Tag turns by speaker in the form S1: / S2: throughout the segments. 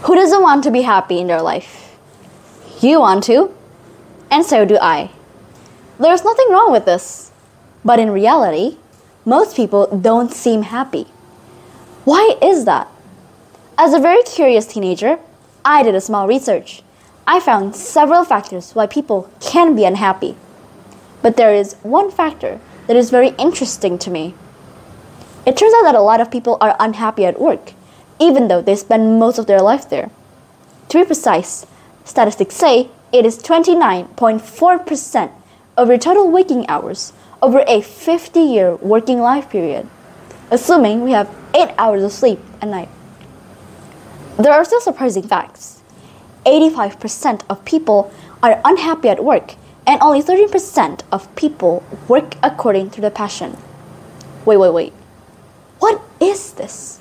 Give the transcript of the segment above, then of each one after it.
S1: Who doesn't want to be happy in their life? You want to, and so do I. There's nothing wrong with this. But in reality, most people don't seem happy. Why is that? As a very curious teenager, I did a small research. I found several factors why people can be unhappy. But there is one factor that is very interesting to me. It turns out that a lot of people are unhappy at work, even though they spend most of their life there. To be precise, statistics say it is 29.4% of your total waking hours over a 50-year working life period, assuming we have 8 hours of sleep at night. There are still surprising facts. 85% of people are unhappy at work, and only 13% of people work according to their passion. Wait. What is this?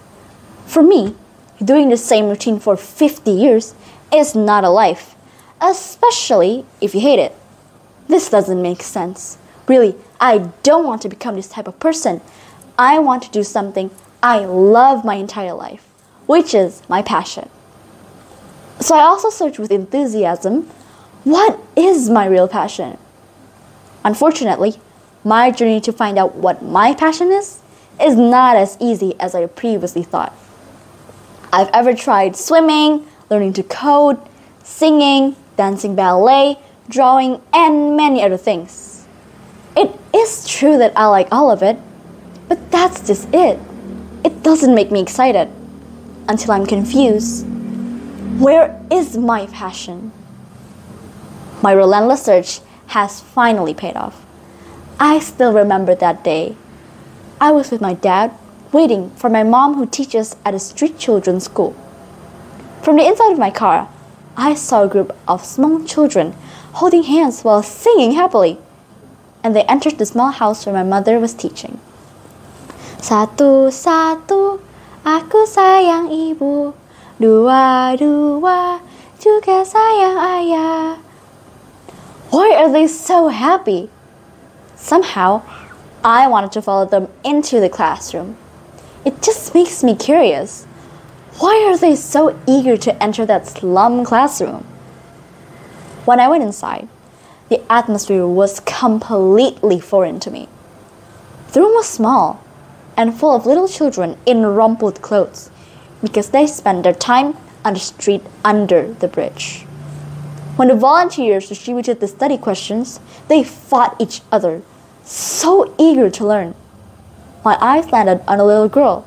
S1: For me, doing the same routine for 50 years is not a life, especially if you hate it. This doesn't make sense. Really, I don't want to become this type of person. I want to do something I love my entire life, which is my passion. So I also searched with enthusiasm, what is my real passion? Unfortunately, my journey to find out what my passion is not as easy as I previously thought. I've ever tried swimming, learning to code, singing, dancing ballet, drawing, and many other things. It is true that I like all of it, but that's just it. It doesn't make me excited until I'm confused. Where is my passion? My relentless search has finally paid off. I still remember that day. I was with my dad, waiting for my mom who teaches at a street children's school. From the inside of my car, I saw a group of small children holding hands while singing happily. And they entered the small house where my mother was teaching. Satu-satu, aku sayang ibu. Dua-dua, juga sayang ayah. Why are they so happy? Somehow, I wanted to follow them into the classroom. It just makes me curious. Why are they so eager to enter that slum classroom? When I went inside, the atmosphere was completely foreign to me. The room was small and full of little children in rumpled clothes because they spent their time on the street under the bridge. When the volunteers distributed the study questions, they fought each other, so eager to learn. My eyes landed on a little girl.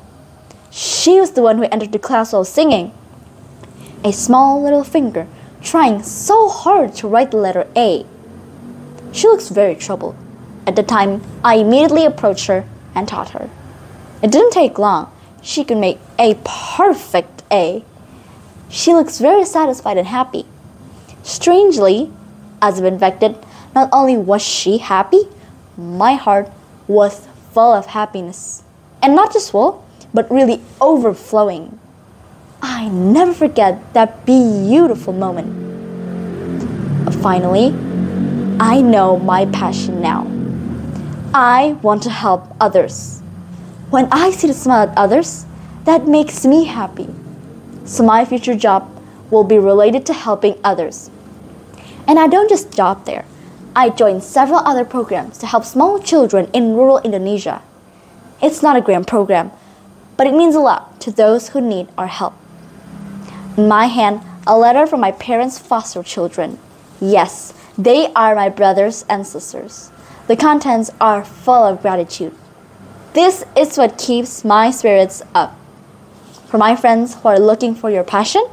S1: She was the one who entered the class while singing. A small little finger trying so hard to write the letter A. She looks very troubled. At the time, I immediately approached her and taught her. It didn't take long. She could make a perfect A. She looks very satisfied and happy. Strangely, as I've infected, not only was she happy, my heart was full of happiness. And not just full, but really overflowing. I never forget that beautiful moment. Finally, I know my passion now. I want to help others. When I see the smile of others, that makes me happy. So my future job will be related to helping others. And I don't just job there. I joined several other programs to help small children in rural Indonesia. It's not a grand program, but it means a lot to those who need our help. In my hand, a letter from my parents' foster children. Yes, they are my brothers and sisters. The contents are full of gratitude. This is what keeps my spirits up. For my friends who are looking for your passion,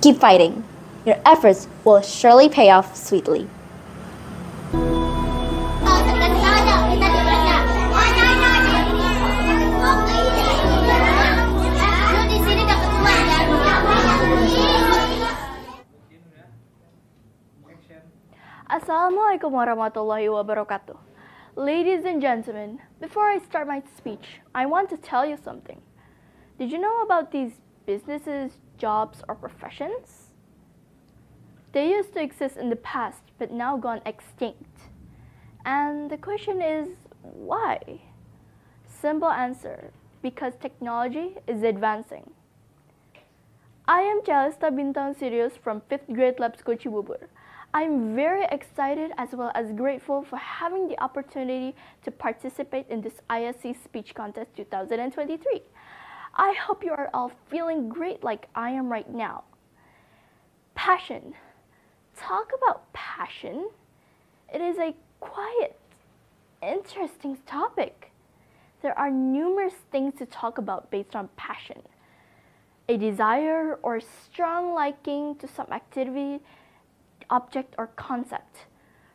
S1: keep fighting. Your efforts will surely pay off sweetly.
S2: Assalamualaikum warahmatullahi wabarakatuh. Ladies and gentlemen, before I start my speech, I want to tell you something. Did you know about these businesses, jobs, or professions? They used to exist in the past, but now gone extinct. And the question is, why? Simple answer, because technology is advancing. I am Chalista Bintang Sirius from 5th grade Lab School Cibubur. I'm very excited as well as grateful for having the opportunity to participate in this ISC Speech Contest 2023. I hope you are all feeling great like I am right now. Passion. Talk about passion. It is a quiet, interesting topic. There are numerous things to talk about based on passion. A desire or strong liking to some activity, object, or concept.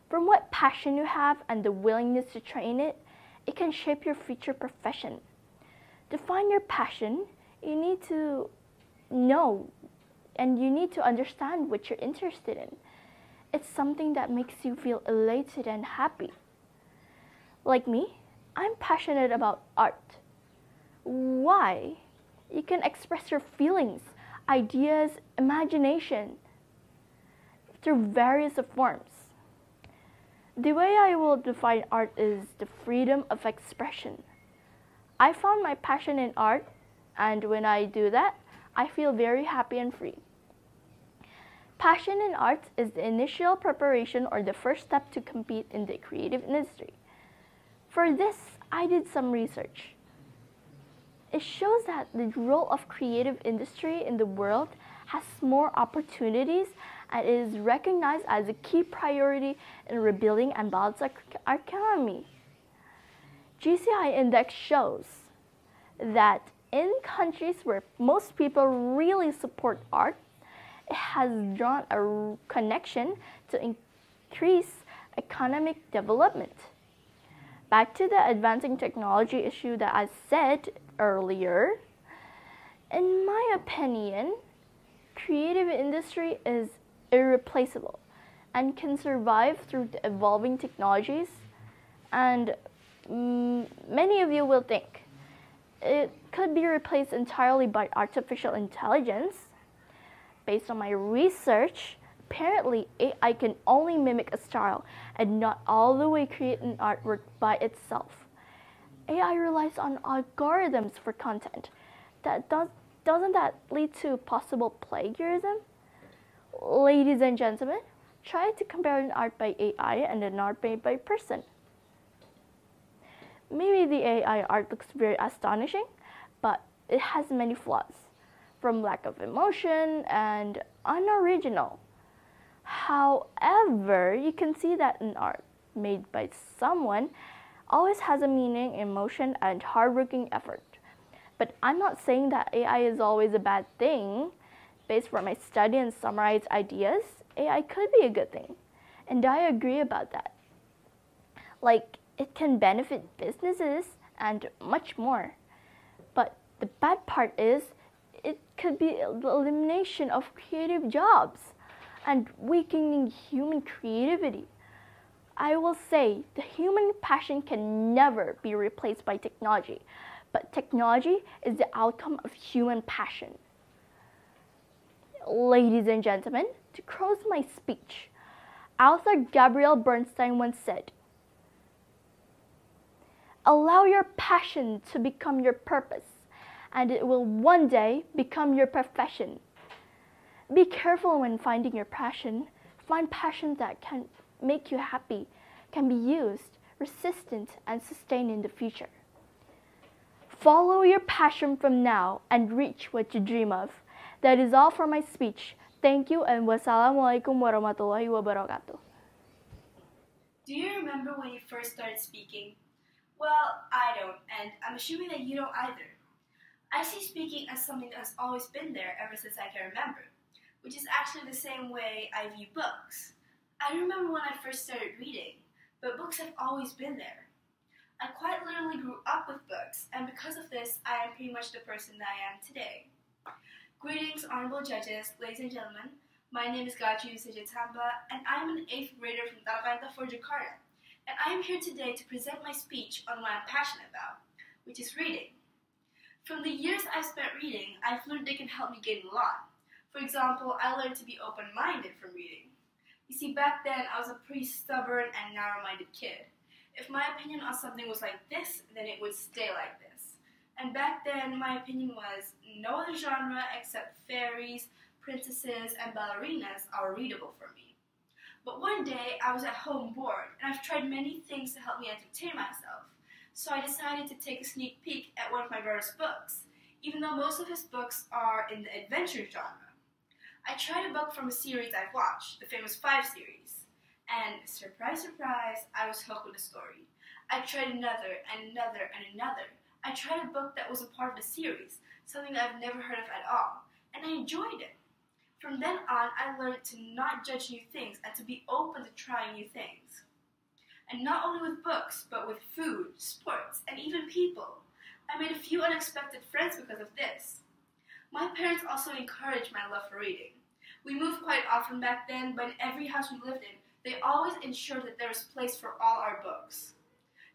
S2: From what passion you have and the willingness to train it, it can shape your future profession. To find your passion, you need to know and you need to understand what you're interested in. It's something that makes you feel elated and happy. Like me, I'm passionate about art. Why? You can express your feelings, ideas, imagination through various forms. The way I will define art is the freedom of expression. I found my passion in art, and when I do that, I feel very happy and free. Passion in art is the initial preparation or the first step to compete in the creative industry. For this, I did some research. It shows that the role of creative industry in the world has more opportunities and is recognized as a key priority in rebuilding and balancing our economy. GCI index shows that in countries where most people really support art, it has drawn a connection to increase economic development. Back to the advancing technology issue that I said earlier, in my opinion, creative industry is irreplaceable and can survive through the evolving technologies. And many of you will think it could be replaced entirely by artificial intelligence. Based on my research, apparently AI can only mimic a style and not all the way create an artwork by itself. AI relies on algorithms for content. Doesn't that lead to possible plagiarism? Ladies and gentlemen, try to compare an art by AI and an art made by a person. Maybe the AI art looks very astonishing, but it has many flaws, from lack of emotion and unoriginal. However, you can see that an art made by someone always has a meaning, emotion, and hardworking effort. But I'm not saying that AI is always a bad thing. Based from my study and summarized ideas, AI could be a good thing. And I agree about that. Like, it can benefit businesses and much more. But the bad part is, it could be the elimination of creative jobs and weakening human creativity. I will say the human passion can never be replaced by technology, but technology is the outcome of human passion. Ladies and gentlemen, to close my speech, author Gabrielle Bernstein once said, "Allow your passion to become your purpose, and it will one day become your profession." Be careful when finding your passion. Find passion that can make you happy, can be used, resistant, and sustained in the future. Follow your passion from now and reach what you dream of. That is all for my speech. Thank you and wassalamualaikum warahmatullahi wabarakatuh.
S3: Do you remember when you first started speaking? Well, I don't, and I'm assuming that you don't either. I see speaking as something that has always been there ever since I can remember, which is actually the same way I view books. I remember when I first started reading, but books have always been there. I quite literally grew up with books, and because of this, I am pretty much the person that I am today. Greetings, honorable judges, ladies and gentlemen. My name is Gachi Sejatamba, and I am an 8th grader from Tarakanta for Jakarta. And I am here today to present my speech on what I'm passionate about, which is reading. From the years I've spent reading, I've learned they can help me gain a lot. For example, I learned to be open-minded from reading. You see, back then I was a pretty stubborn and narrow-minded kid. If my opinion on something was like this, then it would stay like this. And back then my opinion was no other genre except fairies, princesses, and ballerinas are readable for me. But one day I was at home bored, and I've tried many things to help me entertain myself. So I decided to take a sneak peek at one of my brother's books, even though most of his books are in the adventure genre. I tried a book from a series I've watched, the famous 5 series, and surprise, surprise, I was hooked with the story. I tried another, and another, and another. I tried a book that was a part of the series, something that I've never heard of at all, and I enjoyed it. From then on, I learned to not judge new things and to be open to trying new things. And not only with books, but with food, sports, and even people. I made a few unexpected friends because of this. My parents also encouraged my love for reading. We moved quite often back then, but in every house we lived in, they always ensured that there was place for all our books.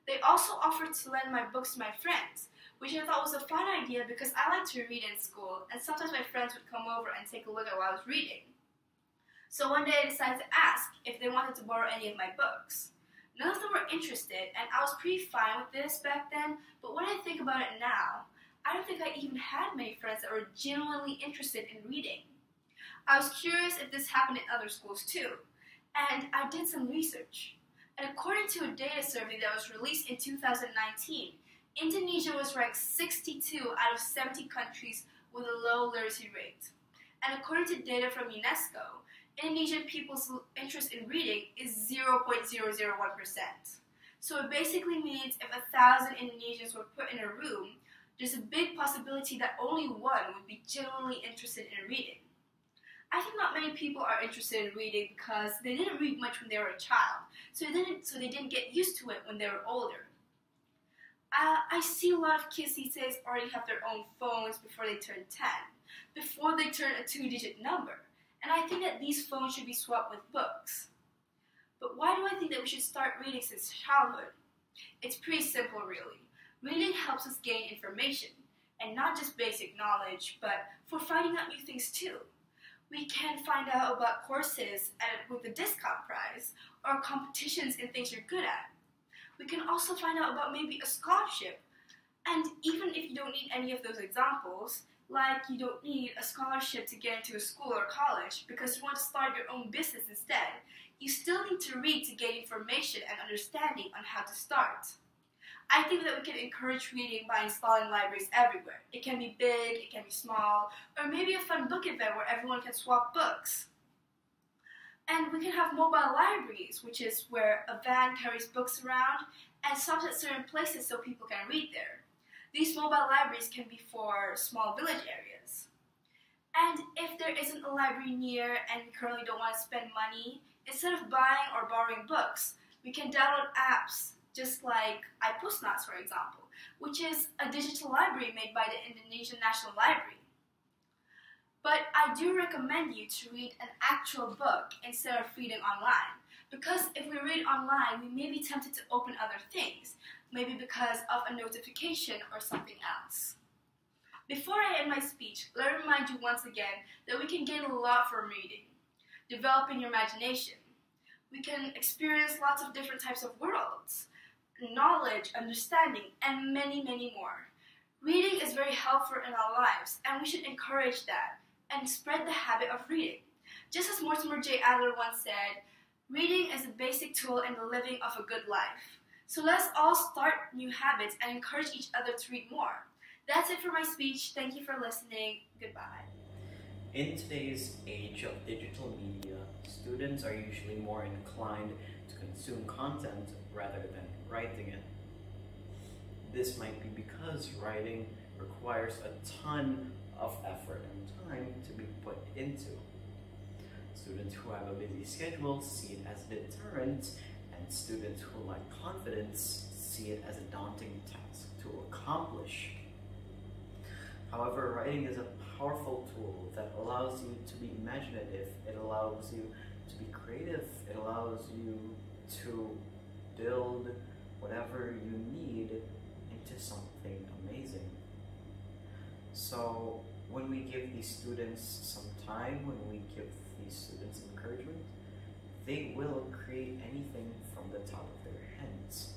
S3: They also offered to lend my books to my friends, which I thought was a fun idea because I liked to read in school, and sometimes my friends would come over and take a look at what I was reading. So one day I decided to ask if they wanted to borrow any of my books. None of them were interested, and I was pretty fine with this back then, but when I think about it now, I don't think I even had many friends that were genuinely interested in reading. I was curious if this happened in other schools too, and I did some research. And according to a data survey that was released in 2019, Indonesia was ranked 62 out of 70 countries with a low literacy rate. And according to data from UNESCO, Indonesian people's interest in reading is 0.001%. So it basically means if 1,000 Indonesians were put in a room, there's a big possibility that only one would be genuinely interested in reading. I think not many people are interested in reading because they didn't read much when they were a child, so they didn't get used to it when they were older. I see a lot of kids these days already have their own phones before they turn 10, before they turn a 2-digit number, and I think that these phones should be swapped with books. But why do I think that we should start reading since childhood? It's pretty simple, really. Reading helps us gain information, and not just basic knowledge, but for finding out new things too. We can find out about courses with a discount price, or competitions in things you're good at. We can also find out about maybe a scholarship. And even if you don't need any of those examples, like you don't need a scholarship to get into a school or college because you want to start your own business instead, you still need to read to gain information and understanding on how to start. I think that we can encourage reading by installing libraries everywhere. It can be big, it can be small, or maybe a fun book event where everyone can swap books. And we can have mobile libraries, which is where a van carries books around and stops at certain places so people can read there. These mobile libraries can be for small village areas. And if there isn't a library near and we currently don't want to spend money, instead of buying or borrowing books, we can download apps just like iPusnas, for example, which is a digital library made by the Indonesian National Library. But I do recommend you to read an actual book instead of reading online, because if we read online, we may be tempted to open other things, maybe because of a notification or something else. Before I end my speech, let me remind you once again that we can gain a lot from reading. Developing your imagination. We can experience lots of different types of worlds, knowledge, understanding, and many, many more. Reading is very helpful in our lives, and we should encourage that and spread the habit of reading. Just as Mortimer J. Adler once said, reading is a basic tool in the living of a good life. So let's all start new habits and encourage each other to read more. That's it for my speech. Thank you for listening. Goodbye.
S4: In today's age of digital media, students are usually more inclined to consume content rather than writing it. This might be because writing requires a ton of effort and time to be put into. Students who have a busy schedule see it as a deterrent, and students who lack confidence see it as a daunting task to accomplish. However, writing is a powerful tool that allows you to be imaginative, it allows you to be creative, it allows you to build whatever you need into something amazing. So when we give these students some time, when we give these students encouragement, they will create anything from the top of their heads.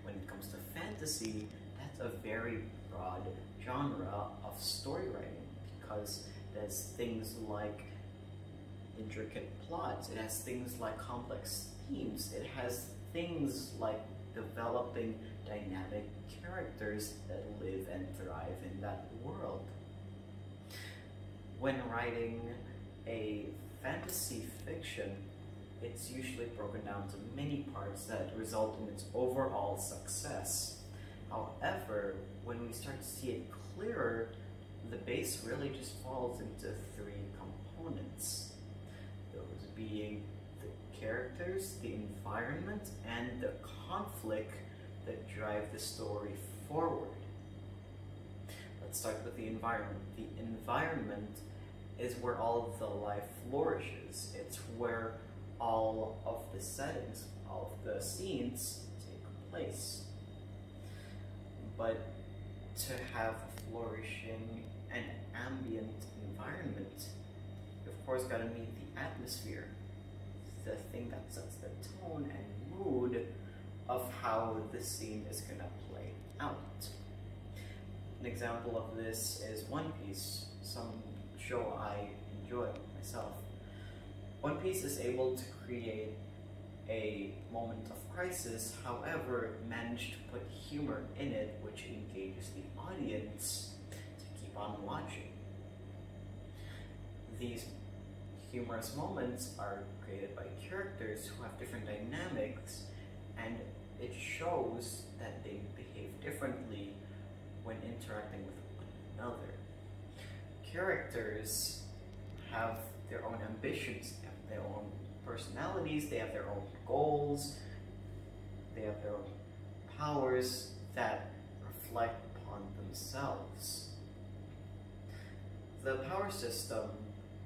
S4: When it comes to fantasy, that's a very broad genre of story writing because it has things like intricate plots, it has things like complex themes, it has things like developing dynamic characters that live and thrive in that world. When writing a fantasy fiction, it's usually broken down to many parts that result in its overall success. However, when we start to see it clearer, the base really just falls into three components. Those being the characters, the environment, and the conflict that drive the story forward. Let's start with the environment. The environment is where all of the life flourishes. It's where all of the settings, all of the scenes take place. But to have a flourishing and ambient environment, you of course gotta meet the atmosphere, the thing that sets the tone and mood of how the scene is gonna play out. An example of this is One Piece, some show I enjoy myself. One Piece is able to create a moment of crisis, however, managed to put humor in it, which engages the audience to keep on watching. These humorous moments are created by characters who have different dynamics, and it shows that they behave differently when interacting with one another. Characters have their own ambitions, they have their own personalities, they have their own goals, they have their own powers that reflect upon themselves. The power system,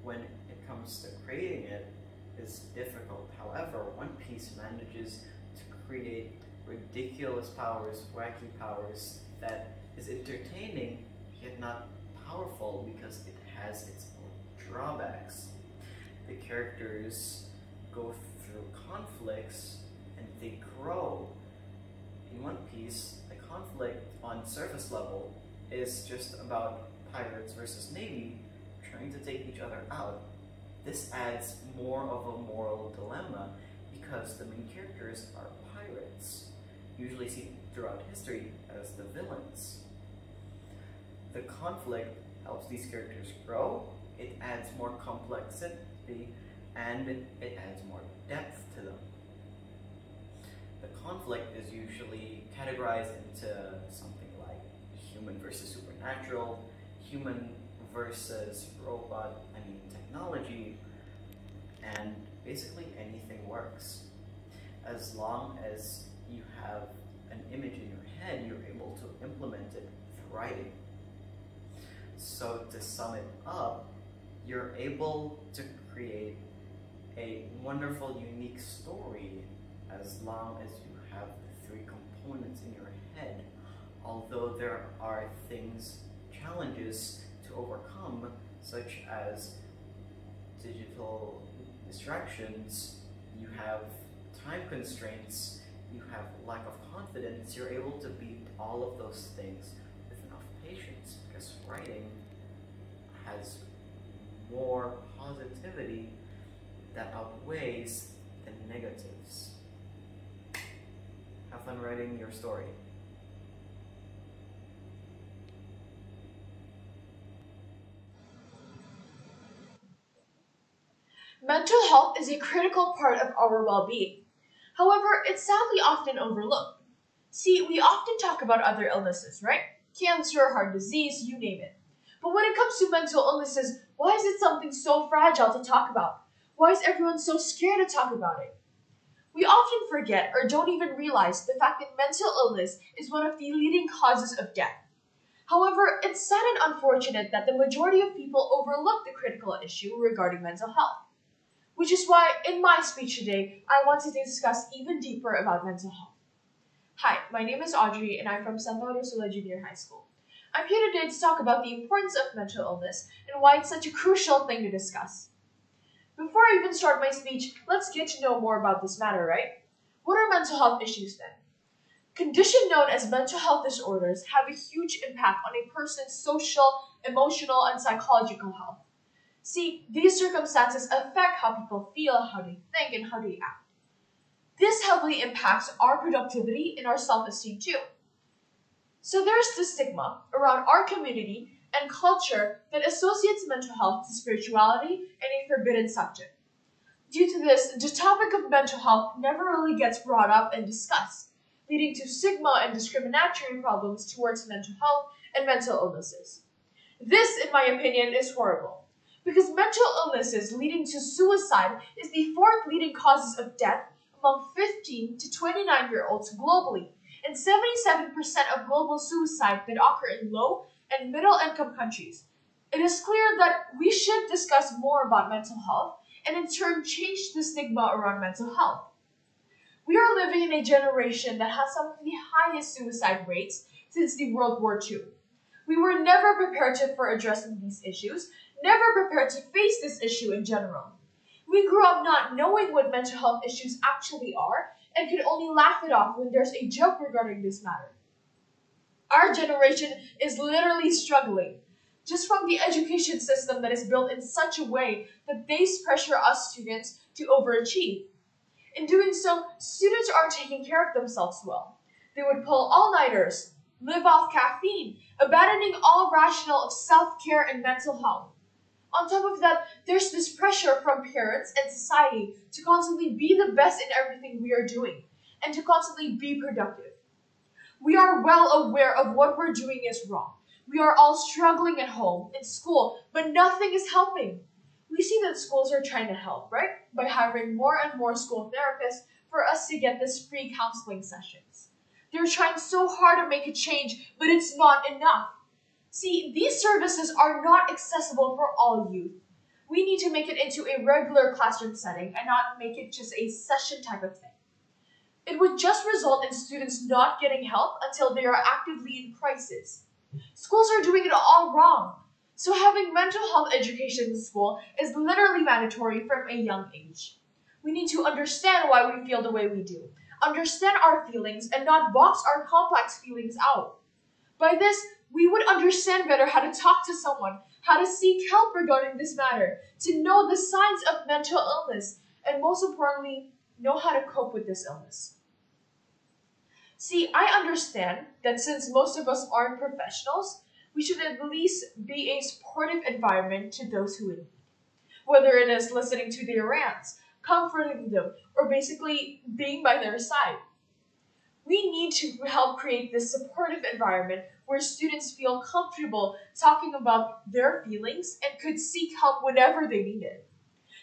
S4: when it comes to creating it, is difficult. However, One Piece manages to create ridiculous powers, wacky powers, that is entertaining yet not powerful because it has its own drawbacks. The characters go through conflicts and they grow. In One Piece, the conflict on surface level is just about pirates versus navy trying to take each other out. This adds more of a moral dilemma because the main characters are pirates, usually seen throughout history as the villains. The conflict helps these characters grow, it adds more complexity, and it adds more depth to them. The conflict is usually categorized into something like human versus supernatural, human versus robot, technology, and basically anything works. As long as you have an image in your head, you're able to implement it with writing. So to sum it up, you're able to create a wonderful, unique story as long as you have the three components in your head. Although there are challenges to overcome, such as digital distractions, you have time constraints, you have lack of confidence, you're able to beat all of those things with enough patience, because writing has more positivity that outweighs the negatives. Have fun writing your story.
S5: Mental health is a critical part of our well-being. However, it's sadly often overlooked. See, we often talk about other illnesses, right? Cancer, heart disease, you name it. But when it comes to mental illnesses, why is it something so fragile to talk about? Why is everyone so scared to talk about it? We often forget or don't even realize the fact that mental illness is one of the leading causes of death. However, it's sad and unfortunate that the majority of people overlook the critical issue regarding mental health. Which is why, in my speech today, I want to discuss even deeper about mental health. Hi, my name is Audrey and I'm from Santa Ursula Junior High School. I'm here today to talk about the importance of mental illness and why it's such a crucial thing to discuss. Before I even start my speech, let's get to know more about this matter, right? What are mental health issues then? Conditions known as mental health disorders have a huge impact on a person's social, emotional, and psychological health. See, these circumstances affect how people feel, how they think, and how they act. This heavily impacts our productivity and our self-esteem too. So there's the stigma around our community and culture that associates mental health to spirituality and a forbidden subject. Due to this, the topic of mental health never really gets brought up and discussed, leading to stigma and discriminatory problems towards mental health and mental illnesses. This, in my opinion, is horrible, because mental illnesses leading to suicide is the fourth leading causes of death among 15 to 29-year-olds globally, and 77% of global suicide that occur in low and middle-income countries. It is clear that we should discuss more about mental health and in turn change the stigma around mental health. We are living in a generation that has some of the highest suicide rates since the World War II. We were never prepared for addressing these issues, never prepared to face this issue in general. We grew up not knowing what mental health issues actually are and could only laugh it off when there's a joke regarding this matter. Our generation is literally struggling, just from the education system that is built in such a way that they pressure us students to overachieve. In doing so, students aren't taking care of themselves well. They would pull all-nighters, live off caffeine, abandoning all rationale of self-care and mental health. On top of that, there's this pressure from parents and society to constantly be the best in everything we are doing and to constantly be productive. We are well aware of what we're doing is wrong. We are all struggling at home, in school, but nothing is helping. We see that schools are trying to help, right? By hiring more and more school therapists for us to get this free counseling sessions. They're trying so hard to make a change, but it's not enough. See, these services are not accessible for all youth. We need to make it into a regular classroom setting and not make it just a session type of thing. It would just result in students not getting help until they are actively in crisis. Schools are doing it all wrong. So having mental health education in school is literally mandatory from a young age. We need to understand why we feel the way we do, understand our feelings, and not box our complex feelings out. By this, we would understand better how to talk to someone, how to seek help regarding this matter, to know the signs of mental illness, and most importantly, know how to cope with this illness. See, I understand that since most of us aren't professionals, we should at least be a supportive environment to those who in need. Whether it is listening to their rants, comforting them, or basically being by their side. We need to help create this supportive environment where students feel comfortable talking about their feelings and could seek help whenever they need it.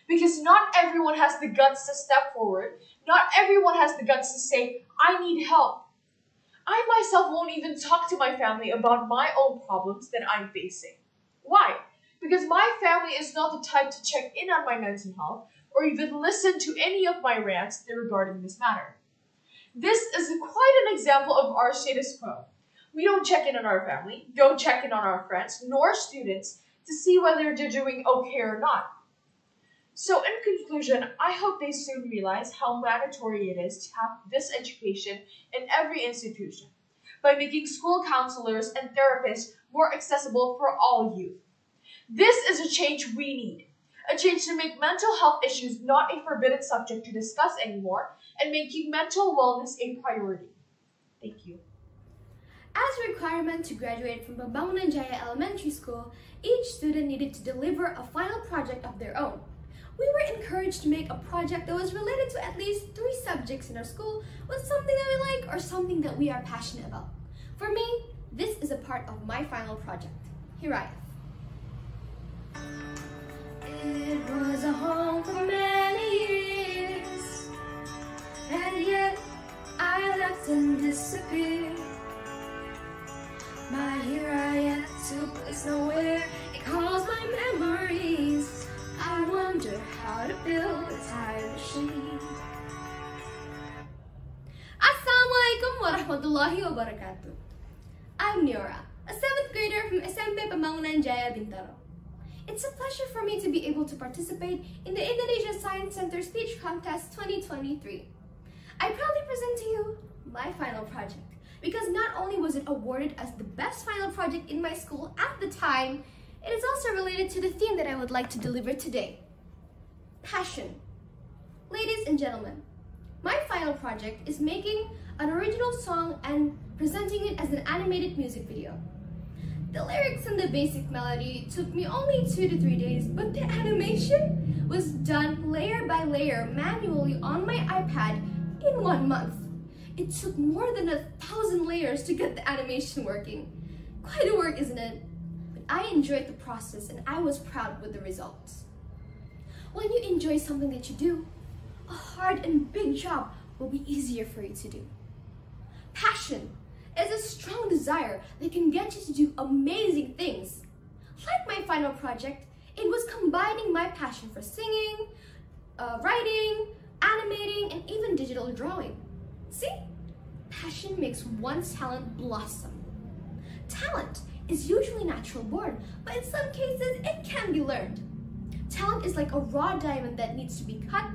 S5: Because not everyone has the guts to step forward. Not everyone has the guts to say, I need help. I myself won't even talk to my family about my own problems that I'm facing. Why? Because my family is not the type to check in on my mental health or even listen to any of my rants regarding this matter. This is quite an example of our status quo. We don't check in on our family, don't check in on our friends, nor students to see whether they're doing okay or not. So in conclusion, I hope they soon realize how mandatory it is to have this education in every institution by making school counselors and therapists more accessible for all youth. This is a change we need, a change to make mental health issues not a forbidden subject to discuss anymore and making mental wellness a priority. Thank you.
S6: As a requirement to graduate from Pambangunan Jaya Elementary School, each student needed to deliver a final project of their own. We were encouraged to make a project that was related to at least 3 subjects in our school with something that we like or something that we are passionate about. For me, this is a part of my final project. Here I am. It was a home for many years, and yet I left and disappeared. My here I am to place nowhere, it calls my memories. I wonder how to build a time machine. Assalamualaikum warahmatullahi wabarakatuh. I'm Niora, a 7th grader from SMP Pembangunan Jaya Bintaro. It's a pleasure for me to be able to participate in the Indonesia Science Center Speech Contest 2023. I proudly present to you my final project, because not only was it awarded as the best final project in my school at the time, it is also related to the theme that I would like to deliver today: passion. Ladies and gentlemen, my final project is making an original song and presenting it as an animated music video. The lyrics and the basic melody took me only 2 to 3 days, but the animation was done layer by layer manually on my iPad in 1 month. It took more than 1,000 layers to get the animation working. Quite a work, isn't it? But I enjoyed the process and I was proud with the results. When you enjoy something that you do, a hard and big job will be easier for you to do. Passion is a strong desire that can get you to do amazing things. Like my final project, it was combining my passion for singing, writing, animating, and even digital drawing. See? Passion makes one's talent blossom. Talent is usually natural born, but in some cases it can be learned. Talent is like a raw diamond that needs to be cut,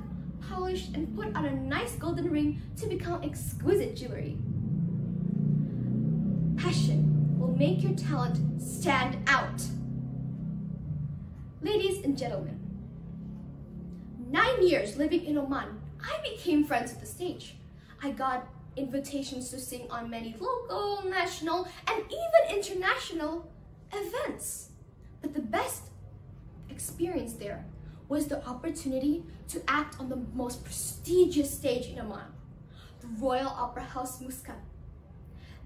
S6: polished, and put on a nice golden ring to become exquisite jewelry. Passion will make your talent stand out. Ladies and gentlemen, 9 years living in Oman, I became friends with the stage. I got invitations to sing on many local, national, and even international events. But the best experience there was the opportunity to act on the most prestigious stage in Oman, the Royal Opera House Muscat.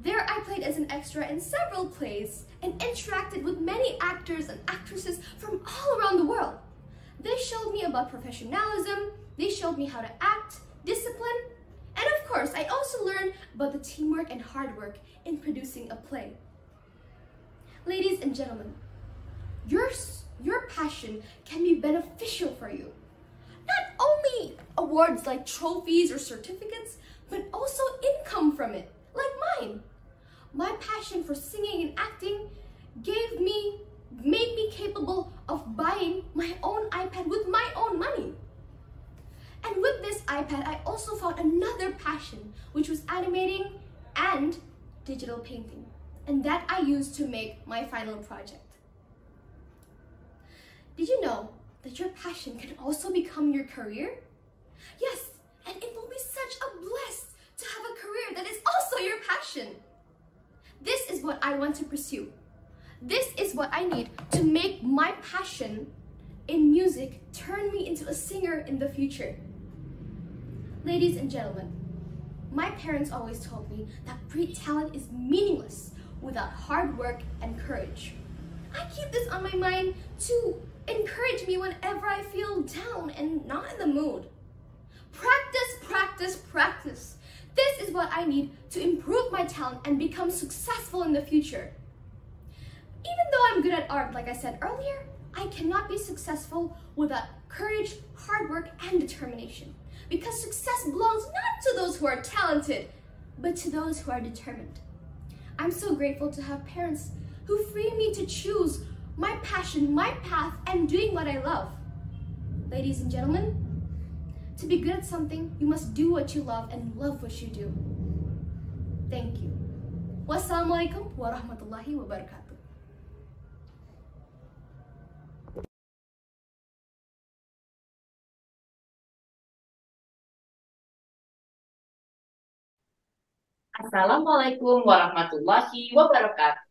S6: There I played as an extra in several plays and interacted with many actors and actresses from all around the world. They showed me about professionalism, they showed me how to act, discipline, and of course, I also learned about the teamwork and hard work in producing a play. Ladies and gentlemen, your passion can be beneficial for you. Not only awards like trophies or certificates, but also income from it, like mine. My passion for singing and acting made me capable of buying my own iPad with my own money. And with this iPad, I also found another passion, which was animating and digital painting. And that I used to make my final project. Did you know that your passion can also become your career? Yes, and it will be such a bliss to have a career that is also your passion. This is what I want to pursue. This is what I need to make my passion in music turn me into a singer in the future. Ladies and gentlemen, my parents always told me that great talent is meaningless without hard work and courage. I keep this on my mind to encourage me whenever I feel down and not in the mood. Practice, practice, practice. This is what I need to improve my talent and become successful in the future. Even though I'm good at art, like I said earlier, I cannot be successful without courage, hard work, and determination. Because success belongs not to those who are talented, but to those who are determined. I'm so grateful to have parents who free me to choose my passion, my path, and doing what I love. Ladies and gentlemen, to be good at something, you must do what you love and love what you do. Thank you. Wassalamualaikum warahmatullahi wabarakatuh.
S7: Assalamualaikum warahmatullahi wabarakatuh.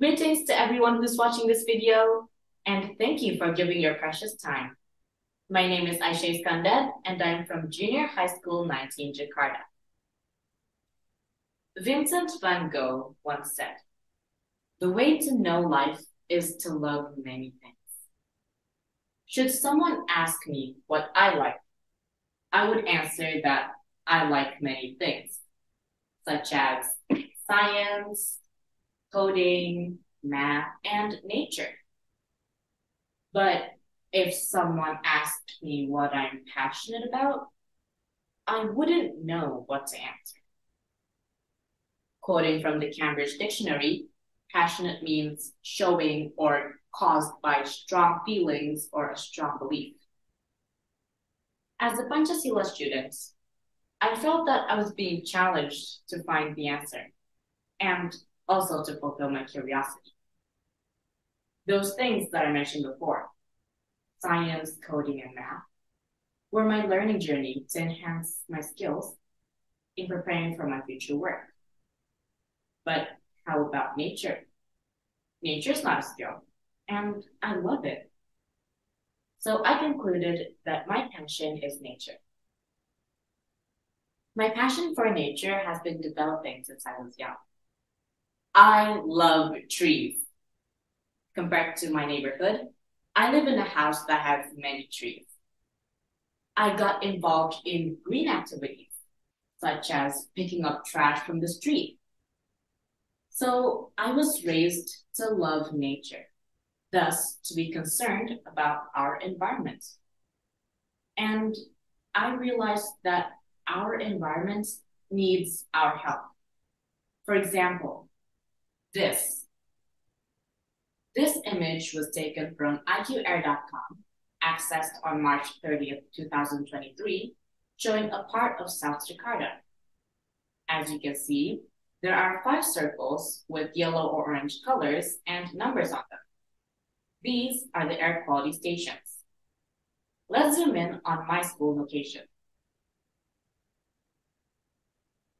S7: Greetings to everyone who's watching this video, and thank you for giving your precious time. My name is Aisha Iskandar, and I'm from Junior High School 19, Jakarta. Vincent van Gogh once said, "The way to know life is to love many things." Should someone ask me what I like, I would answer that I like many things, such as science, coding, math, and nature. But if someone asked me what I'm passionate about, I wouldn't know what to answer. Quoting from the Cambridge Dictionary, passionate means showing or caused by strong feelings or a strong belief. As a Panchasila student, I felt that I was being challenged to find the answer and also to fulfill my curiosity. Those things that I mentioned before, science, coding, and math, were my learning journey to enhance my skills in preparing for my future work. But how about nature? Nature's not a skill, and I love it. So I concluded that my passion is nature. My passion for nature has been developing since I was young. I love trees. Compared to my neighborhood, I live in a house that has many trees. I got involved in green activities, such as picking up trash from the street. So I was raised to love nature, thus to be concerned about our environment. And I realized that our environment needs our help. For example, this image was taken from IQAir.com, accessed on March 30th, 2023, showing a part of South Jakarta. As you can see, there are 5 circles with yellow or orange colors and numbers on them. These are the air quality stations. Let's zoom in on my school location.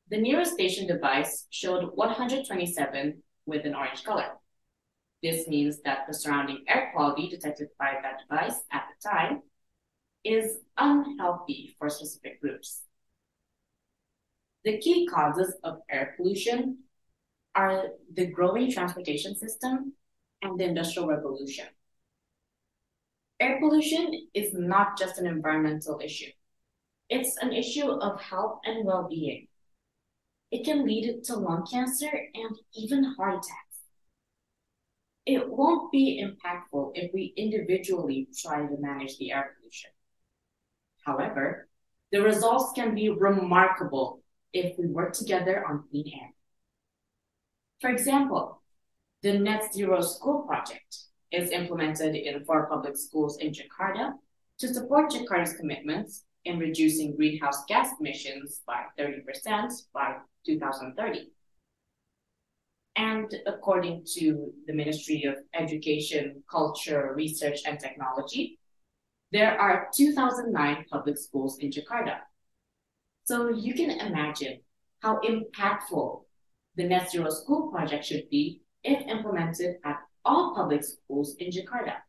S7: The nearest station device showed 127 with an orange color. This means that the surrounding air quality detected by that device at the time is unhealthy for specific groups. The key causes of air pollution are the growing transportation system and the Industrial Revolution. Air pollution is not just an environmental issue. It's an issue of health and well-being. It can lead to lung cancer and even heart attacks. It won't be impactful if we individually try to manage the air pollution. However, the results can be remarkable if we work together on clean air. For example, the Net Zero School Project is implemented in 4 public schools in Jakarta to support Jakarta's commitments in reducing greenhouse gas emissions by 30% by 2030. And according to the Ministry of Education, Culture, Research, and Technology, there are 2,009 public schools in Jakarta. So you can imagine how impactful the Net Zero School Project should be if implemented at all public schools in Jakarta.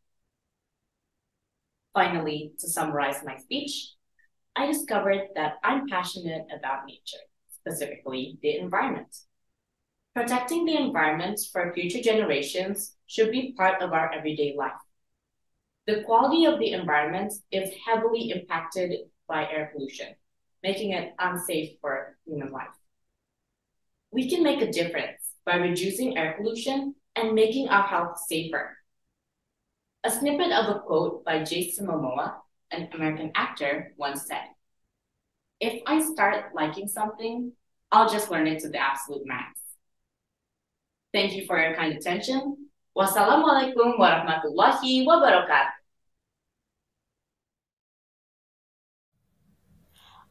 S7: Finally, to summarize my speech, I discovered that I'm passionate about nature, specifically the environment. Protecting the environment for future generations should be part of our everyday life. The quality of the environment is heavily impacted by air pollution, making it unsafe for human life. We can make a difference by reducing air pollution and making our health safer. A snippet of a quote by Jason Momoa, an American actor, once said, "If I start liking something, I'll just learn it to the absolute max." Thank you for your kind attention. Wassalamualaikum warahmatullahi wabarakatuh.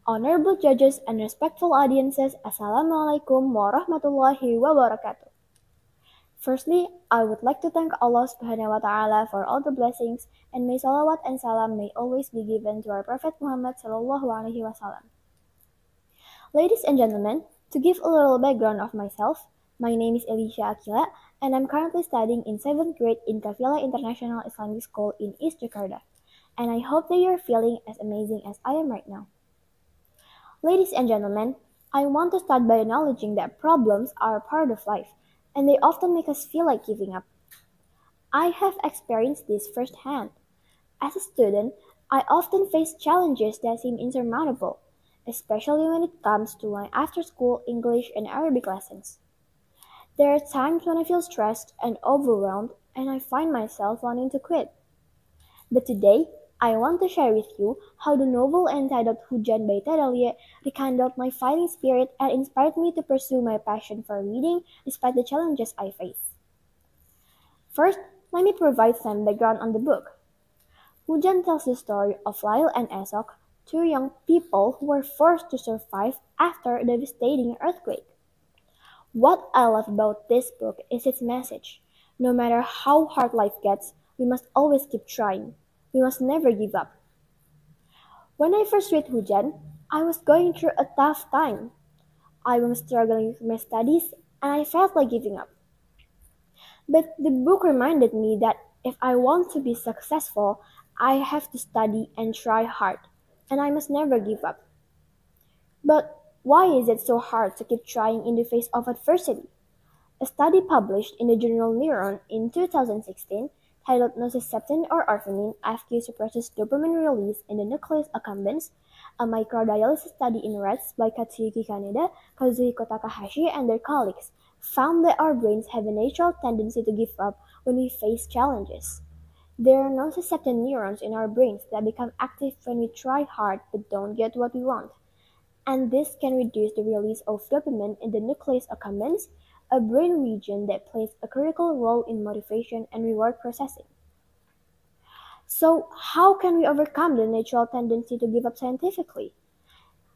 S1: Honorable judges and respectful audiences, Assalamualaikum warahmatullahi wabarakatuh. Firstly, I would like to thank Allah Subhanahu wa Ta'ala for all the blessings, and may salawat and salam may always be given to our Prophet Muhammad Sallallahu Alaihi Wasallam. Ladies and gentlemen, to give a little background of myself, my name is Elisha Akila, and I'm currently studying in 7th grade in Kafila International Islamic School in East Jakarta, and I hope that you're feeling as amazing as I am right now. Ladies and gentlemen, I want to start by acknowledging that problems are a part of life, and they often make us feel like giving up. I have experienced this firsthand. As a student, I often face challenges that seem insurmountable, especially when it comes to my after-school English and Arabic lessons. There are times when I feel stressed and overwhelmed, and I find myself wanting to quit. But today, I want to share with you how the novel entitled Hujan by Tadalie rekindled my fighting spirit and inspired me to pursue my passion for reading despite the challenges I face.
S8: First, let me provide some background on the book. Hujan tells the story of Lyle and Esok, two young people who were forced to survive after a devastating earthquake. What I love about this book is its message. No matter how hard life gets, we must always keep trying. We must never give up. When I first read Hujan, I was going through a tough time. I was struggling with my studies and I felt like giving up. But the book reminded me that if I want to be successful, I have to study and try hard, and I must never give up. But why is it so hard to keep trying in the face of adversity? A study published in the journal Neuron in 2016 titled Nociceptin or Orphanin FQ suppresses dopamine release in the nucleus accumbens, a microdialysis study in rats by Katsuyuki Kaneda, Kazuhiko Takahashi, and their colleagues, found that our brains have a natural tendency to give up when we face challenges. There are nociceptin neurons in our brains that become active when we try hard but don't get what we want. And this can reduce the release of dopamine in the nucleus accumbens, a brain region that plays a critical role in motivation and reward processing. So, how can we overcome the natural tendency to give up scientifically?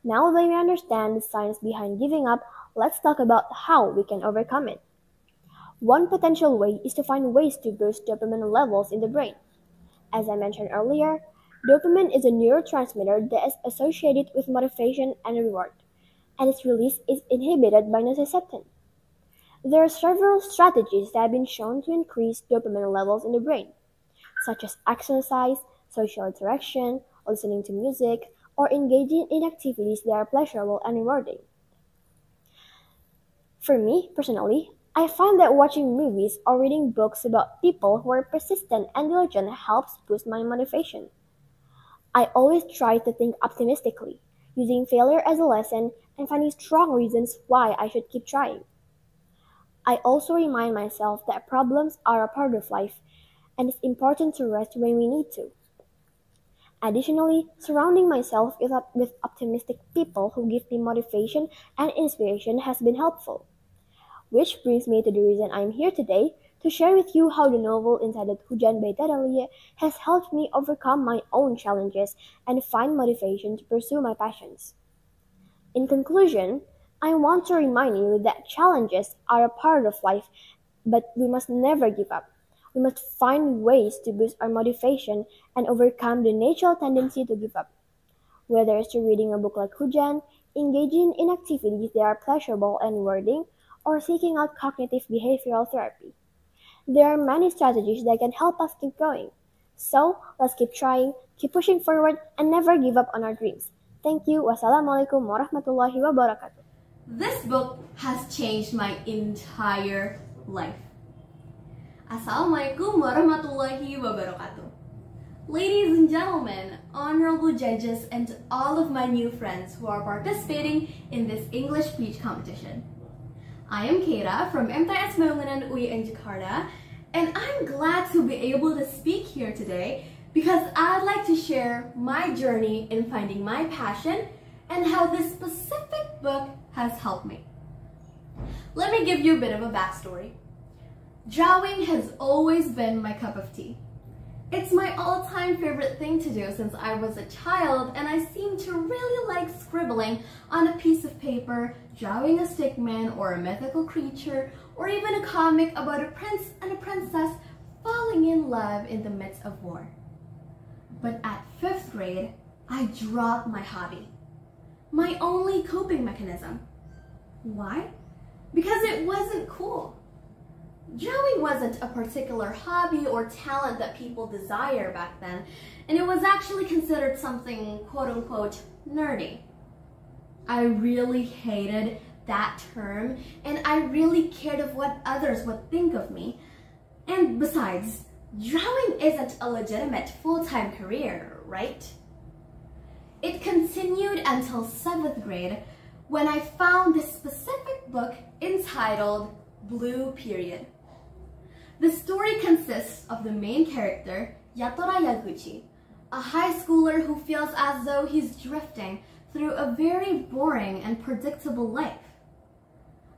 S8: Now that we understand the science behind giving up, let's talk about how we can overcome it. One potential way is to find ways to boost dopamine levels in the brain. As I mentioned earlier, dopamine is a neurotransmitter that is associated with motivation and reward, and its release is inhibited by nociceptin. There are several strategies that have been shown to increase dopamine levels in the brain, such as exercise, social interaction, listening to music, or engaging in activities that are pleasurable and rewarding. For me, personally, I find that watching movies or reading books about people who are persistent and diligent helps boost my motivation. I always try to think optimistically, using failure as a lesson and finding strong reasons why I should keep trying. I also remind myself that problems are a part of life, and it's important to rest when we need to. Additionally, surrounding myself with optimistic people who give me motivation and inspiration has been helpful. Which brings me to the reason I'm here today, to share with you how the novel entitled Hujan by Tadalie has helped me overcome my own challenges and find motivation to pursue my passions. In conclusion, I want to remind you that challenges are a part of life, but we must never give up. We must find ways to boost our motivation and overcome the natural tendency to give up. Whether it's through reading a book like Hujan, engaging in activities that are pleasurable and rewarding, or seeking out cognitive behavioral therapy. There are many strategies that can help us keep going. So, let's keep trying, keep pushing forward, and never give up on our dreams. Thank you. Wassalamualaikum warahmatullahi wabarakatuh.
S6: This book has changed my entire life. Assalamualaikum warahmatullahi wabarakatuh. Ladies and gentlemen, honorable judges, and all of my new friends who are participating in this English speech competition. I am Keira from MTS Bangunan UIN Jakarta, and I'm glad to be able to speak here today because I'd like to share my journey in finding my passion and how this specific book has helped me. Let me give you a bit of a backstory. Drawing has always been my cup of tea. It's my all-time favorite thing to do since I was a child, and I seem to really like scribbling on a piece of paper, drawing a stickman or a mythical creature, or even a comic about a prince and a princess falling in love in the midst of war. But at 5th grade, I dropped my hobby. My only coping mechanism. Why? Because it wasn't cool. Drawing wasn't a particular hobby or talent that people desire back then, and it was actually considered something quote-unquote nerdy. I really hated that term, and I really cared of what others would think of me. And besides, drawing isn't a legitimate full-time career, right? It continued until 7th grade when I found this specific book entitled Blue Period. The story consists of the main character, Yatora Yaguchi, a high schooler who feels as though he's drifting through a very boring and predictable life.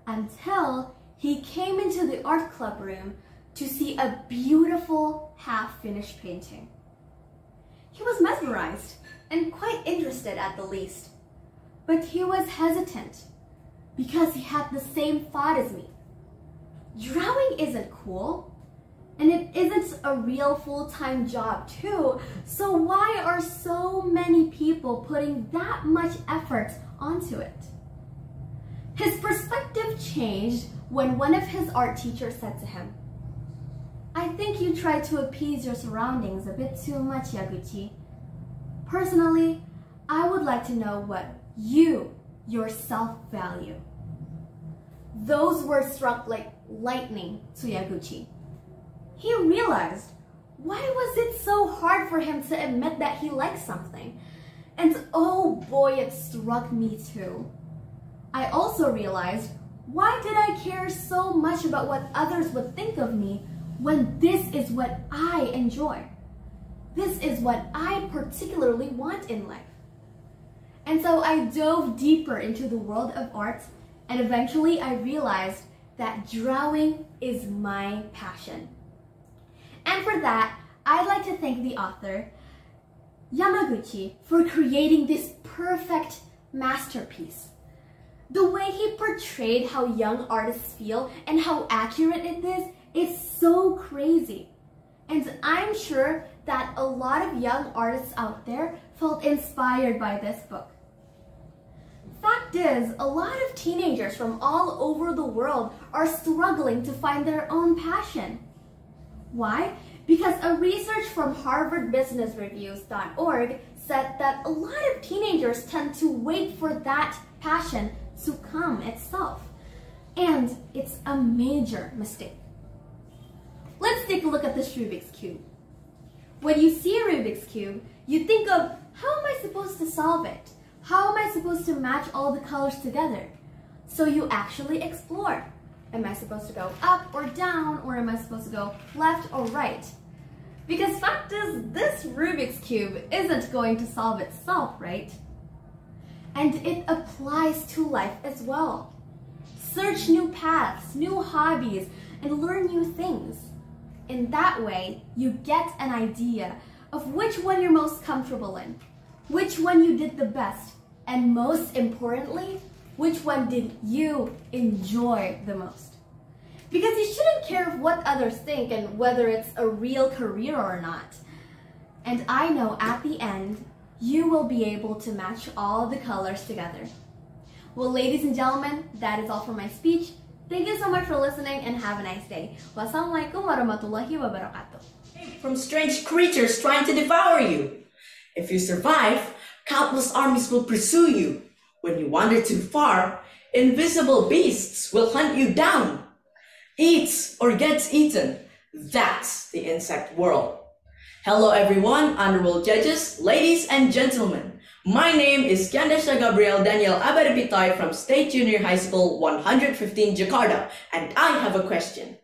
S6: Until he came into the art club room
S9: to see a beautiful half-finished painting. He was mesmerized and quite interested at the least, but he was hesitant because he had the same thought as me. Drawing isn't cool, and it isn't a real full-time job too, so why are so many people putting that much effort onto it? His perspective changed when one of his art teachers said to him, "I think you try to appease your surroundings a bit too much, Yaguchi. Personally, I would like to know what you yourself value." Those words struck like lightning to Yaguchi. He realized, why was it so hard for him to admit that he liked something? And oh boy, it struck me too. I also realized, why did I care so much about what others would think of me when this is what I enjoy? This is what I particularly want in life. And so I dove deeper into the world of art, and eventually I realized that drawing is my passion. And for that, I'd like to thank the author, Yamaguchi, for creating this perfect masterpiece. The way he portrayed how young artists feel and how accurate it is so crazy. And I'm sure that a lot of young artists out there felt inspired by this book. Fact is, a lot of teenagers from all over the world are struggling to find their own passion. Why? Because a research from HarvardBusinessReviews.org said that a lot of teenagers tend to wait for that passion to come itself. And it's a major mistake. Let's take a look at this Rubik's Cube. When you see a Rubik's Cube, you think of, how am I supposed to solve it? How am I supposed to match all the colors together? So you actually explore. Am I supposed to go up or down, or am I supposed to go left or right? Because fact is, this Rubik's Cube isn't going to solve itself, right? And it applies to life as well. Search new paths, new hobbies, and learn new things. In that way, you get an idea of which one you're most comfortable in, which one you did the best, and most importantly, which one did you enjoy the most. Because you shouldn't care what others think and whether it's a real career or not. And I know at the end, you will be able to match all the colors together. Well, ladies and gentlemen, that is all for my speech. Thank you so much for listening and have a nice day. Wassalamualaikum warahmatullahi wabarakatuh.
S10: From strange creatures trying to devour you. If you survive, countless armies will pursue you. When you wander too far, invisible beasts will hunt you down. Eats or gets eaten. That's the insect world. Hello everyone, honorable judges, ladies and gentlemen. My name is Kiandesha Gabriel Daniel Abaripitoy from State Junior High School 115 Jakarta, and I have a question.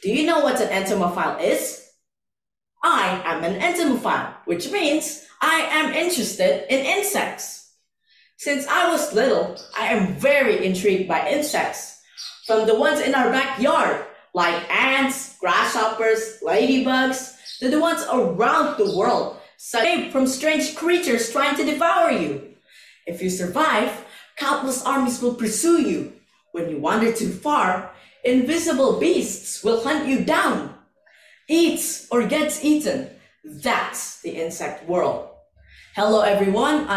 S10: Do you know what an entomophile is? I am an entomophile, which means I am interested in insects. Since I was little, I am very intrigued by insects. From the ones in our backyard, like ants, grasshoppers, ladybugs, to the ones around the world, saved from strange creatures trying to devour you. If you survive, countless armies will pursue you. When you wander too far, invisible beasts will hunt you down. Eats or gets eaten. That's the insect world. Hello everyone.